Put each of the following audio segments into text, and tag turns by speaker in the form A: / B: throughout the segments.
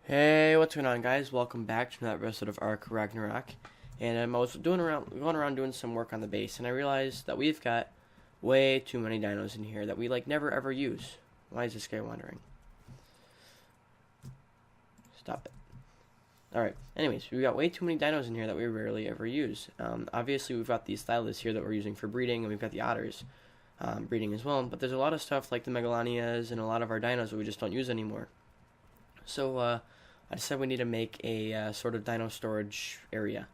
A: Hey, what's going on, guys? Welcome back to another episode of ARK Ragnarok. And I was going around doing some work on the base, and I realized that we've got way too many dinos in here that we never ever use. Why is this guy wandering? Stop it. Alright, anyways, we've got way too many dinos in here that we rarely ever use. Obviously, we've got these Thylus here that we're using for breeding, and we've got the otters breeding as well. But there's a lot of stuff like the Megalonias and a lot of our dinos that we just don't use anymore. So, I decided we need to make a sort of dino storage area.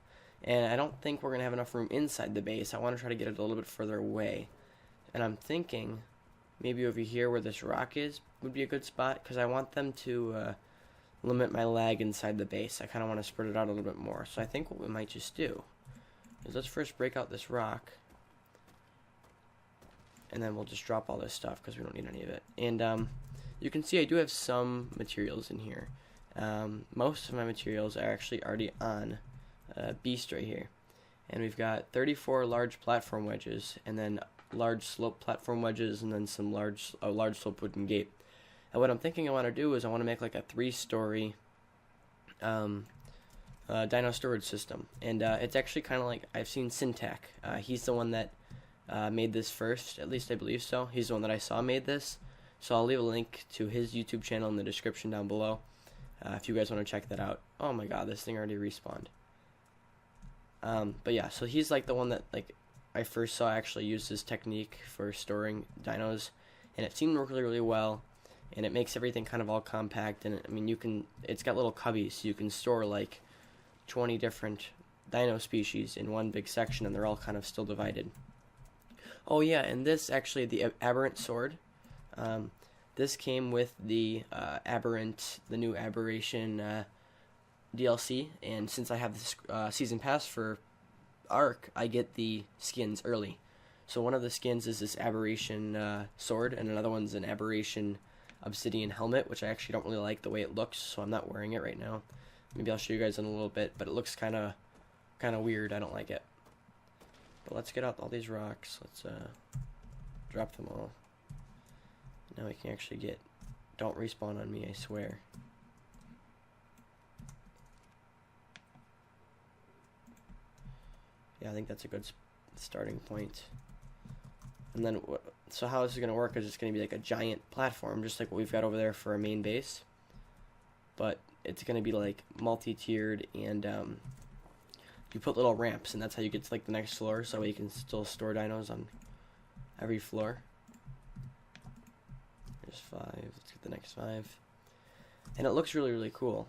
A: And I don't think we're going to have enough room inside the base. I want to try to get it a little bit further away. And I'm thinking maybe over here where this rock is would be a good spot, because I want them to limit my lag inside the base. I kind of want to spread it out a little bit more. So I think what we might just do is let's first break out this rock. And then we'll just drop all this stuff because we don't need any of it. And you can see I do have some materials in here. Most of my materials are actually already on Beast right here. And we've got 34 large platform wedges, and then large slope platform wedges, and then some large slope wooden gate. And what I'm thinking I want to do is I want to make like a 3-story dino storage system. And it's actually kind of like, I've seen Syntac. He's the one that made this first, at least I believe so. He's the one that I saw made this. So I'll leave a link to his YouTube channel in the description down below if you guys want to check that out. Oh my god, this thing already respawned. But yeah, so he's like the one that I first saw actually use this technique for storing dinos, and it seemed to work really well, and it makes everything kind of all compact. And I mean, it's got little cubbies, so you can store like 20 different dino species in one big section, and they're all kind of still divided. Oh yeah, and this actually, the aberrant sword, this came with the new aberration DLC, and since I have this season pass for ARK, I get the skins early. So one of the skins is this aberration sword, and another one's an aberration obsidian helmet, which I actually don't really like the way it looks, so I'm not wearing it right now. Maybe I'll show you guys in a little bit, but it looks kind of weird. I don't like it. But let's get out all these rocks. Let's drop them all. Now we can actually get... Don't respawn on me, I swear. Yeah, I think that's a good starting point. And then, so how this is going to work is it's going to be like a giant platform, just like what we've got over there for our main base. But it's going to be like multi-tiered, and you put little ramps, and that's how you get to like the next floor, so you can still store dinos on every floor. There's 5. Let's get the next 5. And it looks really cool.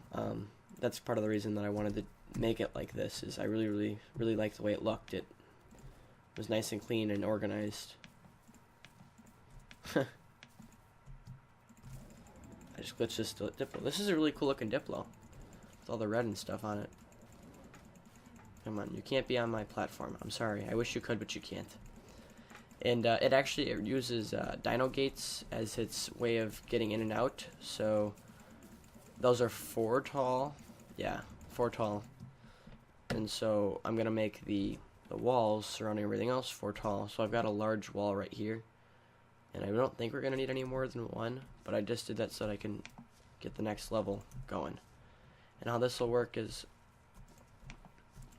A: That's part of the reason that I wanted to make it like this, is I really liked the way it looked. It was nice and clean and organized. I just glitched this Diplo. This is a really cool looking Diplo with all the red and stuff on it. Come on, you can't be on my platform. I'm sorry. I wish you could, but you can't. And it uses dino gates as its way of getting in and out. So those are 4 tall. Yeah, 4 tall. And so I'm gonna make the walls surrounding everything else 4 tall. So I've got a large wall right here, and I don't think we're gonna need any more than 1. But I just did that so that I can get the next level going. And how this will work is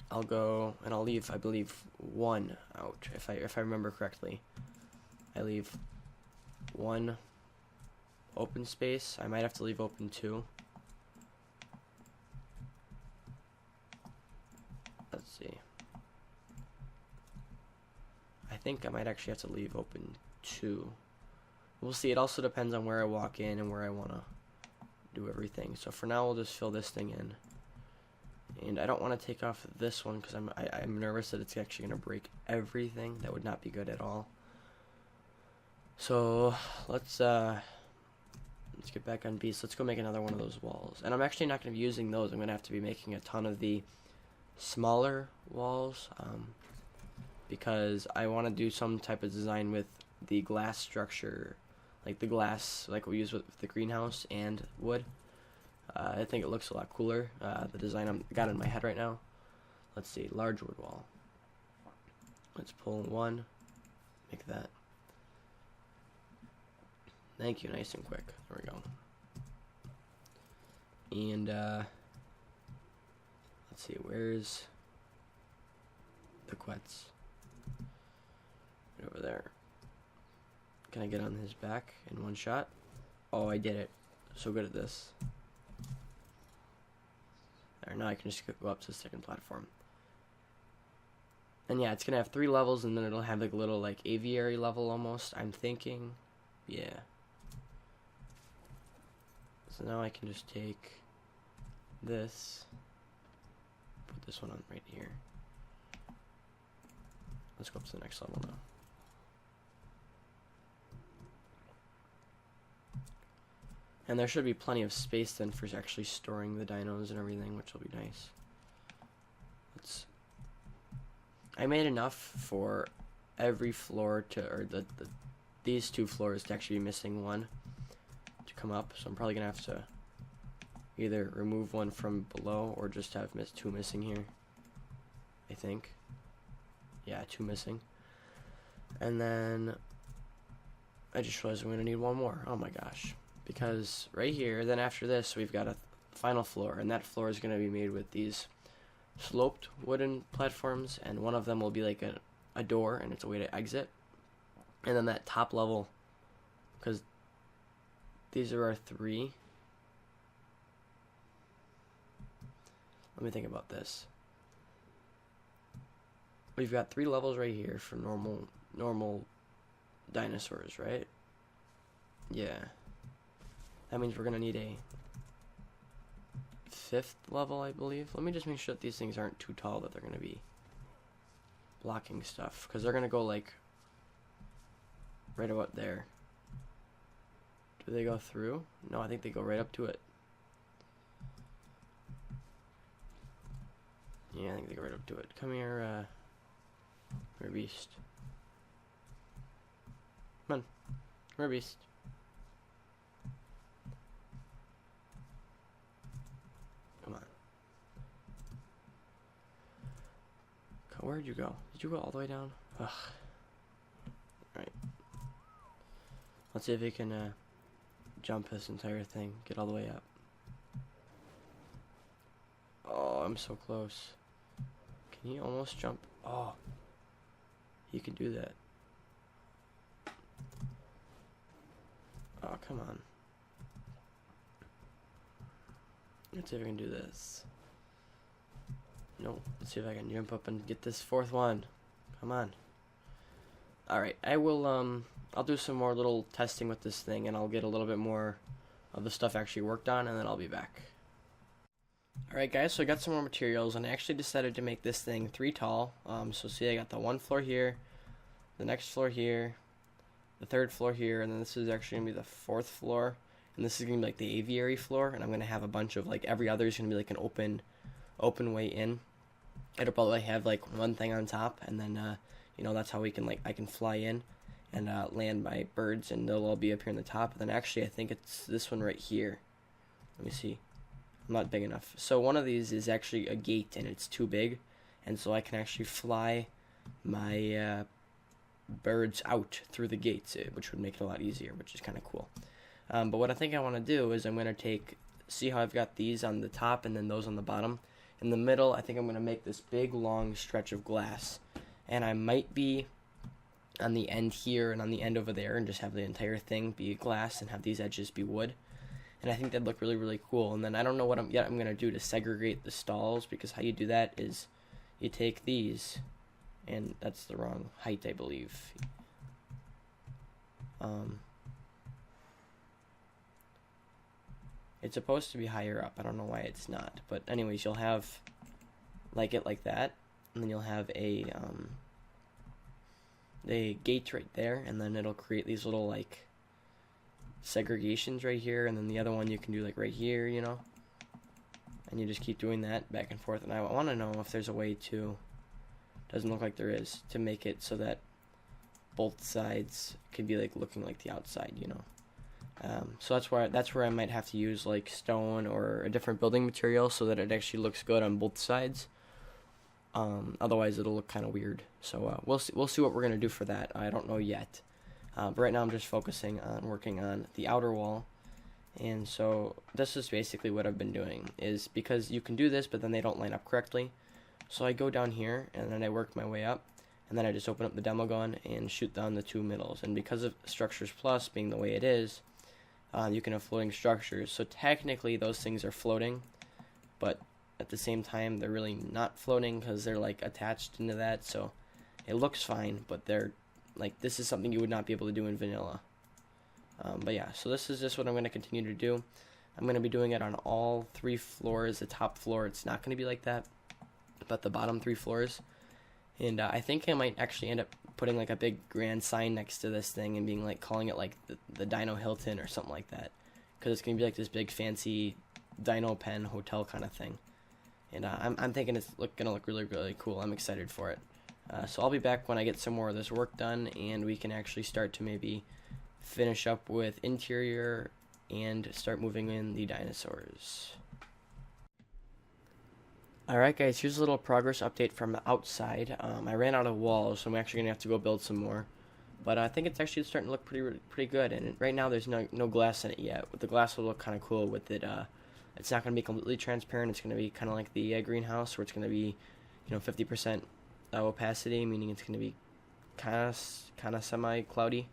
A: I'll go and I'll leave, I believe, 1 out. If I remember correctly, I leave 1 open space. I might have to leave open 2. Let's see. I think I might actually have to leave open 2. We'll see. It also depends on where I walk in and where I want to do everything. So for now, we'll just fill this thing in. And I don't want to take off this one because I'm nervous that it's actually going to break everything. That would not be good at all. So let's get back on Beast. Let's go make another one of those walls. And I'm actually not going to be using those. I'm going to have to be making a ton of the smaller walls because I want to do some type of design with the glass structure, like the glass like we use with the greenhouse and wood. I think it looks a lot cooler, the design I've got in my head right now. Let's see, large wood wall. Let's pull 1, make that. Thank you, nice and quick. There we go. And let's see, where's the Quetz? Right over there. Can I get on his back in one shot? Oh, I did it. So good at this. There, now I can just go up to the second platform. And yeah, it's gonna have 3 levels, and then it'll have like a little like aviary level almost, I'm thinking. Yeah. So now I can just take this, put this one on right here. Let's go up to the next level now. And there should be plenty of space then for actually storing the dinos and everything, which will be nice. I made enough for every floor to, or these 2 floors to actually be missing one to come up. So I'm probably gonna have to either remove one from below or just have 2 missing here. I think. Yeah, 2 missing. And then I just realized I'm gonna need 1 more. Oh my gosh. Because right here, then after this, we've got a final floor, and that floor is gonna be made with these sloped wooden platforms, and one of them will be like a door, and it's a way to exit. And then that top level, because these are our 3. Let me think about this. We've got 3 levels right here for normal dinosaurs, right? Yeah. That means we're gonna need a 5th level, I believe. Let me just make sure that these things aren't too tall that they're gonna be blocking stuff, because they're gonna go like right about there. Do they go through? No, I think they go right up to it. Yeah, I think they go right up to it. Come here, come here, beast. Come on, come here, beast. Come on. Where'd you go? Did you go all the way down? Ugh. Alright. Let's see if he can jump this entire thing. Get all the way up. Oh, I'm so close. Can he almost jump? Oh. He can do that. Oh, come on. Let's see if I can do this. No, let's see if I can jump up and get this 4th one. Come on. Alright, I will, I'll do some more little testing with this thing, and I'll get a little bit more of the stuff actually worked on, and then I'll be back. Alright guys, so I got some more materials, and I actually decided to make this thing 3 tall. So see, I got the 1 floor here, the next floor here, the 3rd floor here, and then this is actually going to be the 4th floor. And this is going to be like the aviary floor, and I'm going to have a bunch of, like, every other is going to be like an open way in. It'll probably have like 1 thing on top, and then, you know, that's how we can, like, I can fly in and land my birds, and they'll all be up here on the top. And then actually, I think it's this one right here. Let me see. I'm not big enough. So one of these is actually a gate, and it's too big, and so I can actually fly my birds out through the gates, which would make it a lot easier, which is kind of cool. But what I think I want to do is I'm going to see how I've got these on the top and then those on the bottom. In the middle, I think I'm going to make this big, long stretch of glass. And I might be on the end here and on the end over there and just have the entire thing be glass and have these edges be wood. And I think that'd look really, really cool. And then I don't know what I'm going to do to segregate the stalls, because how you do that is you take these, and that's the wrong height, I believe. It's supposed to be higher up. I don't know why it's not. But anyways, you'll have like that, and then you'll have a gate right there, and then it'll create these little like segregations right here, and then the other one you can do like right here, you know. And you just keep doing that back and forth. And I want to know if there's a way to, doesn't look like there is, to make it so that both sides can be like looking like the outside, you know. So that's where I might have to use like stone or a different building material so that it actually looks good on both sides. Otherwise it'll look kind of weird. So we'll see what we're gonna do for that. I don't know yet. But right now I'm just focusing on working on the outer wall, And so this is basically what I've been doing, is because you can do this, but then they don't line up correctly. So I go down here, and then I work my way up, and then I just open up the demo gun and shoot down the two middles. And because of Structures Plus being the way it is, you can have floating structures. So technically those things are floating, but at the same time they're really not floating because they're like attached into that. So it looks fine, but they're like, this is something you would not be able to do in vanilla. But yeah, so this is just what I'm going to continue to do. I'm going to be doing it on all 3 floors. The top floor, it's not going to be like that, but the bottom 3 floors. And I think I might actually end up putting like a big grand sign next to this thing and being like, calling it like the Dino Hilton or something like that, because it's going to be like this big fancy Dino pen hotel kind of thing. And I'm thinking it's going to look really, really cool. I'm excited for it. So I'll be back when I get some more of this work done, and we can actually start to maybe finish up with interior and start moving in the dinosaurs. Alright guys, here's a little progress update from the outside. I ran out of walls, so I'm actually going to have to go build some more. But I think it's actually starting to look pretty good, and right now there's no glass in it yet. But the glass will look kind of cool with it. It's not going to be completely transparent. It's going to be kind of like the greenhouse, where it's going to be, 50% opacity, meaning it's going to be kind of semi-cloudy,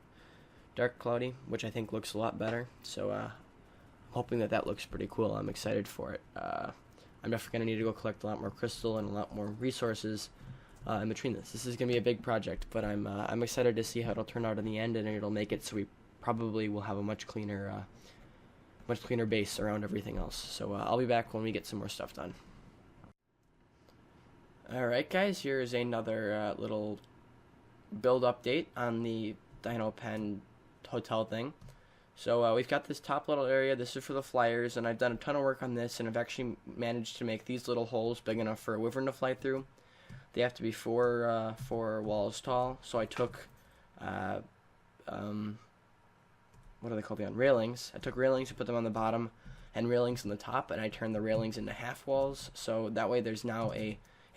A: dark cloudy, which I think looks a lot better. So I'm hoping that looks pretty cool. I'm excited for it. I'm definitely going to need to go collect a lot more crystal and a lot more resources in between this. This is going to be a big project, but I'm excited to see how it'll turn out in the end, and it'll make it so we probably will have a much cleaner base around everything else. So I'll be back when we get some more stuff done. Alright guys, here's another little build update on the Dino Pen hotel thing. So we've got this top little area. This is for the flyers, and I've done a ton of work on this, and I've actually managed to make these little holes big enough for a wyvern to fly through. They have to be four walls tall. So I took what are they called again? Railings. I took railings and put them on the bottom, and railings on the top, and I turned the railings into half walls. So that way there's now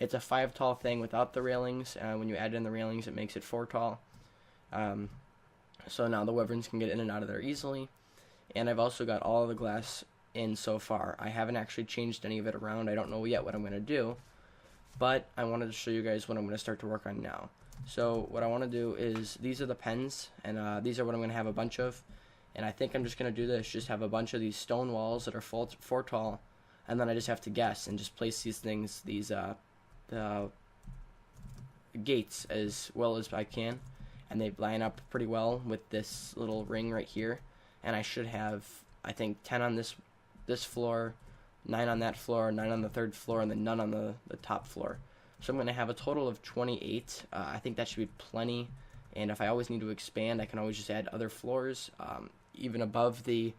A: it's a 5 tall thing without the railings. When you add in the railings, it makes it 4 tall. So now the wyverns can get in and out of there easily. And I've also got all of the glass in so far. I haven't actually changed any of it around. I don't know yet what I'm going to do, but I wanted to show you guys what I'm going to start to work on now. So what I want to do is, these are the pens, and these are what I'm going to have a bunch of. And I think I'm just going to do this, just have a bunch of these stone walls that are 4 tall, and then I just have to guess and just place these things, the gates as well as I can. And they line up pretty well with this little ring right here. And I should have, I think, 10 on this floor, 9 on that floor, 9 on the 3rd floor, and then none on the top floor. So I'm going to have a total of 28. I think that should be plenty. And if I always need to expand, I can always just add other floors, even above the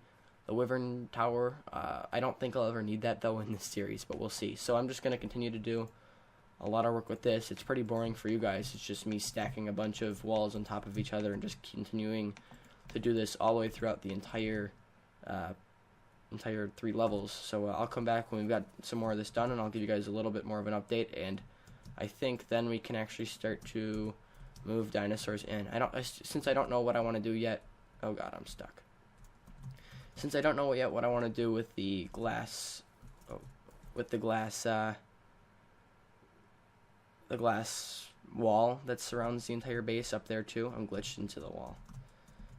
A: wyvern tower. I don't think I'll ever need that, though, in this series, but we'll see. So I'm just going to continue to do a lot of work with this. It's pretty boring for you guys. It's just me stacking a bunch of walls on top of each other and just continuing to do this all the way throughout the entire 3 levels. So I'll come back when we've got some more of this done, and I'll give you guys a little bit more of an update, and I think then we can actually start to move dinosaurs in. Since I don't know what I want to do yet. Oh god, I'm stuck. Since I don't know yet what I want to do with the glass, the glass wall that surrounds the entire base up there too. I'm glitched into the wall.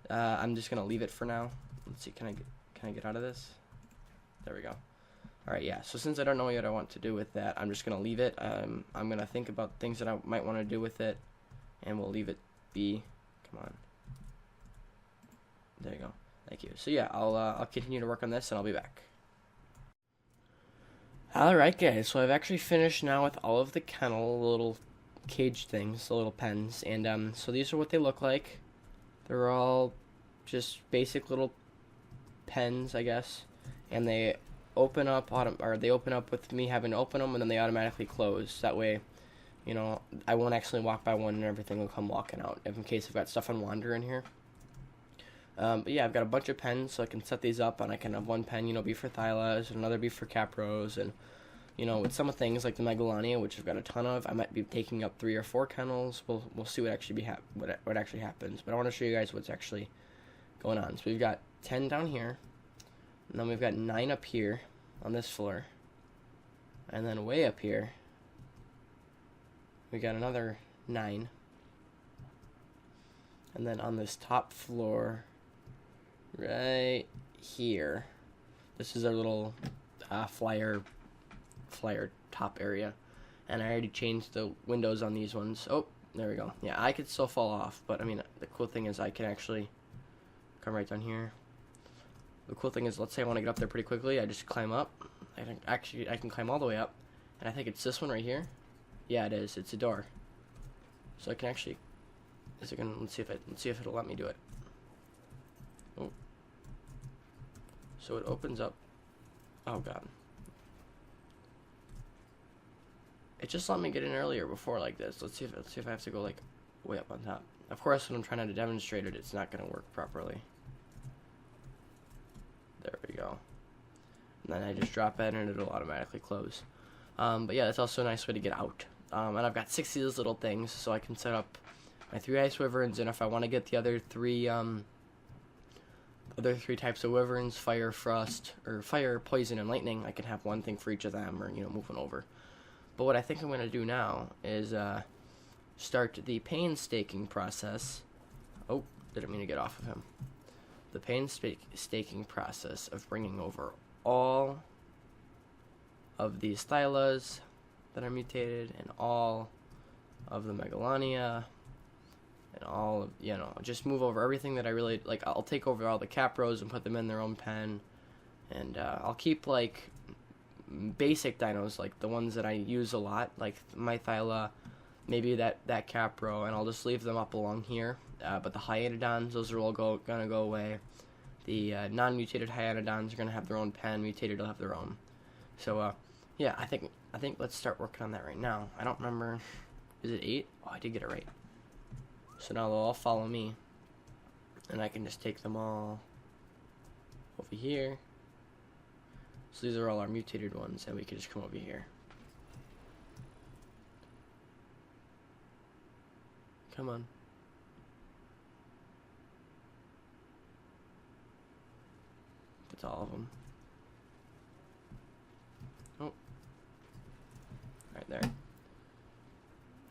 A: I'm just gonna leave it for now. Let's see, can I get out of this? There we go. Alright, yeah, so since I don't know what I want to do with that, I'm just gonna leave it. I'm gonna think about things that I might want to do with it, and we'll leave it be. Come on. There you go. Thank you. So yeah, I'll continue to work on this, and I'll be back. Alright guys, so I've actually finished now with all of the kennel, little cage things, the little pens, and so these are what they look like. They're all just basic little pens, I guess, and they open up, with me having to open them, and then they automatically close. That way, I won't actually walk by one and everything will come walking out, in case I've got stuff on wander in here. But yeah, I've got a bunch of pens, so I can set these up, and I can have one pen, be for Thylas, and another be for Capros, and, with some of things like the Megalania, which I've got a ton of, I might be taking up 3 or 4 kennels. We'll see what actually what actually happens. But I want to show you guys what's actually going on. So we've got 10 down here, And then we've got 9 up here on this floor. And then way up here, we got another 9. And then on this top floor, right here, this is our little flyer top area. And I already changed the windows on these ones. Oh, there we go. Yeah, I could still fall off, but I mean, the cool thing is I can actually come right down here. The cool thing is, let's say I want to get up there pretty quickly, I just climb up. I can climb all the way up, and I think it's this one right here. Yeah, it is. It's a door. So I can actually. Is it gonna? Let's see if it'll let me do it. Oh. So it opens up. Oh god. It just let me get in earlier before like this. Let's see if I have to go like way up on top. Of course, when I'm trying to demonstrate it, it's not gonna work properly. There we go. And then I just drop it and it'll automatically close. But yeah, that's also a nice way to get out. And I've got 6 of these little things, so I can set up my 3 ice wyverns, and if I want to get the other three types of wyverns, fire, frost, or fire, poison, and lightning, I can have one thing for each of them, or moving over. But what I think I'm going to do now is start the painstaking process. Oh, didn't mean to get off of him. The painstaking process of bringing over all of these Thylas that are mutated, and all of the Megalania, and all of, just move over everything that I really, like, I'll take over all the Capros and put them in their own pen, and I'll keep, like, basic dinos, like the ones that I use a lot, like my Thyla, maybe that Capro, and I'll just leave them up along here. But the Hyaenodons, those are all gonna go away. The non-mutated Hyaenodons are gonna have their own pen. Mutated will have their own. So yeah, I think let's start working on that right now. I don't remember. Is it 8? Oh, I did get it right. So now they'll all follow me, and I can just take them all over here. So these are all our mutated ones, and we can just come over here. Come on. That's all of them. Oh. Right there.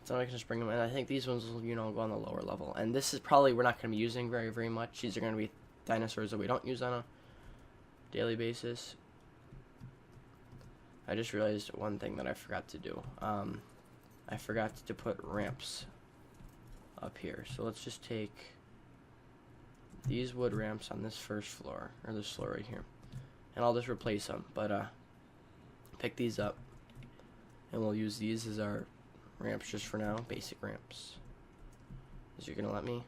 A: So I can just bring them in. I think these ones will, go on the lower level. And this is probably, we're not going to be using very, very much. These are going to be dinosaurs that we don't use on a daily basis. I just realized one thing that I forgot to do. I forgot to put ramps up here. So let's just take these wood ramps on this first floor, or this floor right here, and I'll just replace them. But pick these up, and we'll use these as our ramps just for now. Basic ramps. Is you gonna let me?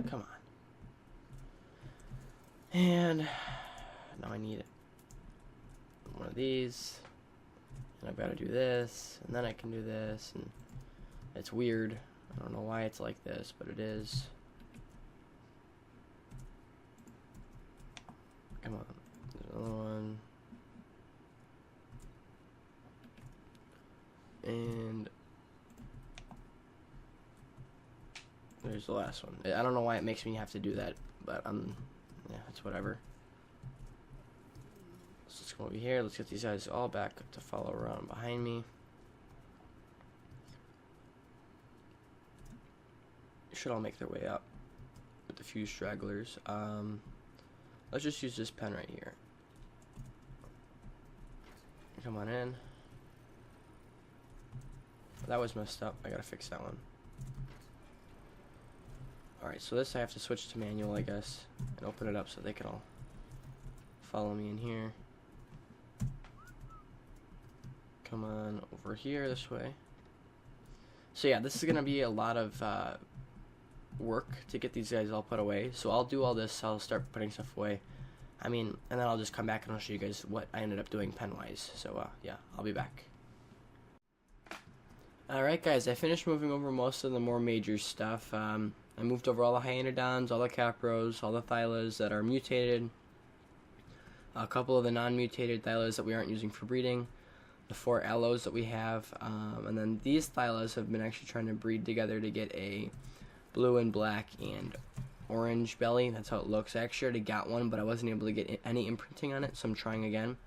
A: Come on. And now I need one of these, and I've got to do this, and then I can do this, and it's weird. I don't know why it's like this, but it is. Come on, there's another one, and there's the last one. I don't know why it makes me have to do that, but yeah, it's whatever. Let's come over here. Let's get these guys all back up to follow around behind me. Should all make their way up with a few stragglers. Let's just use this pen right here. Come on in. That was messed up. I gotta fix that one. Alright, so this I have to switch to manual, I guess, and open it up so they can all follow me in here. Come on over here this way. So yeah, this is gonna be a lot of work to get these guys all put away. So I'll do all this. I'll start putting stuff away. And then I'll just come back and I'll show you guys what I ended up doing pen-wise. So yeah, I'll be back. Alright guys, I finished moving over most of the more major stuff. I moved over all the Hyaenodons, all the Capros, all the Thylas that are mutated, a couple of the non-mutated Thylas that we aren't using for breeding, the 4 Allos that we have, and then these Thylas have been actually trying to breed together to get a blue and black and orange belly. That's how it looks. I actually already got one, but I wasn't able to get any imprinting on it, so I'm trying again.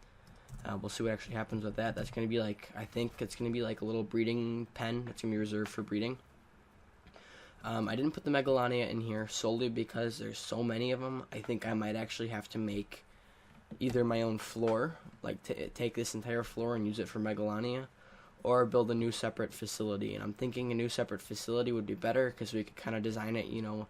A: We'll see what actually happens with that. That's going to be like, I think it's going to be like a little breeding pen that's going to be reserved for breeding. I didn't put the Megalania in here solely because there's so many of them. I think I might actually have to make either my own floor, like take this entire floor and use it for Megalania, or build a new separate facility. And I'm thinking a new separate facility would be better because we could kind of design it, you know,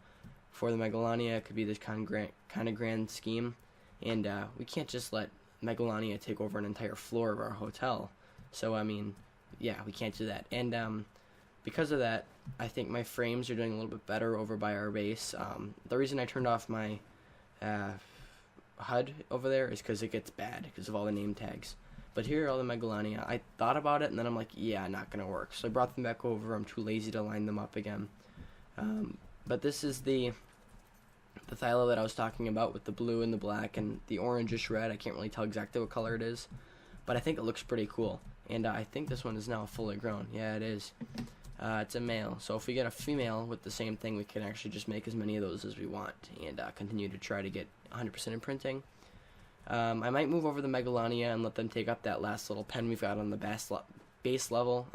A: for the Megalania. It could be this kind of grand scheme, and we can't just let Megalania take over an entire floor of our hotel. So I mean, yeah, we can't do that. And because of that, I think my frames are doing a little bit better over by our base. The reason I turned off my HUD over there is because it gets bad because of all the name tags. But here are all the Megalania. I thought about it, and then I'm like, yeah, not gonna work. So I brought them back over. I'm too lazy to line them up again. But this is the Thylo that I was talking about with the blue and the black and the orangish red. I can't really tell exactly what color it is, but I think it looks pretty cool. And I think this one is now fully grown. Yeah, it is. It's a male. So if we get a female with the same thing, we can actually just make as many of those as we want and continue to try to get 100% imprinting. I might move over the Megalania and let them take up that last little pen we've got on the base level,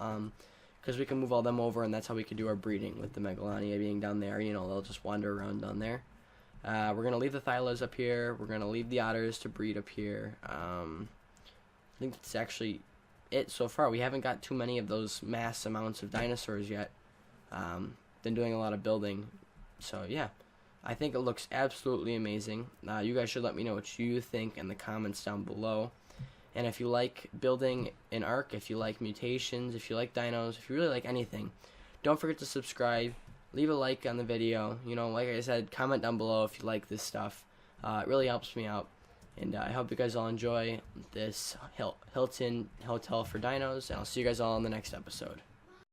A: because we can move all them over, and that's how we can do our breeding with the Megalania being down there. You know, they'll just wander around down there. We're going to leave the Thylos up here. We're going to leave the otters to breed up here. I think that's actually it so far. We haven't got too many of those mass amounts of dinosaurs yet. Been doing a lot of building. So, yeah. I think it looks absolutely amazing. You guys should let me know what you think in the comments down below. And if you like building an ARK, if you like mutations, if you like dinos, if you really like anything, don't forget to subscribe. Leave a like on the video. You know, like I said, comment down below if you like this stuff. It really helps me out. And I hope you guys all enjoy this Hilton Hotel for Dinos. And I'll see you guys all in the next episode.